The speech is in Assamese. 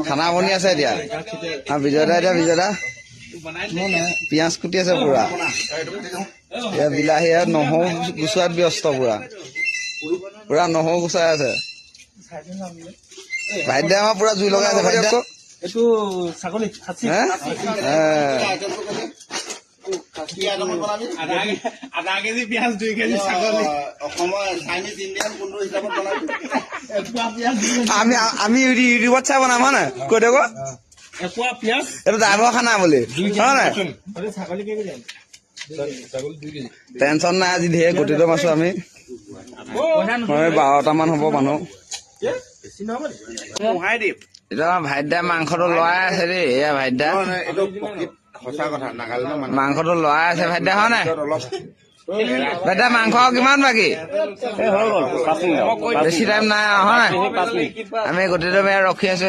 খানা বনি আছে এতিয়া বিজয়দা বিজয়দা পিঁয়াজ কুটি আছে পুৰা এতিয়া বিলাহী আৰু নহৰু গুচোৱাত ব্যস্ত পুৰা নহৰু গুচাই আছে ভাইদা আমাৰ পুৰা জুই লগাই আছে ভাইদা এইটো ছাগলী আধা কেজি পিঁয়াজ 2 কেজি ছাগলী আমি ইউটিউবত চাই বনাম হয় নাই কৈ দিয়ক এপোৱা পিঁয়াজ এইটো ড্ৰাইভৰ খানা বুলি হয় নাই ছাগলী কেজি টেনচন নাই আজি ধেৰ গতিটো মাছো আমি 12টামান হ'ব মানুহ এতিয়া ভাইদাই মাংসটো লৰাই আছে দেই এয়া ভাইদা সঁচা কথা নাগালেণ্ডৰ মাংসটো লৰাই আছে ভাইদা হয় নাই ভাইদা মাংস কিমান বাকী বেছি টাইম নাই হয় নাই আমি গতিটো ৰখি আছো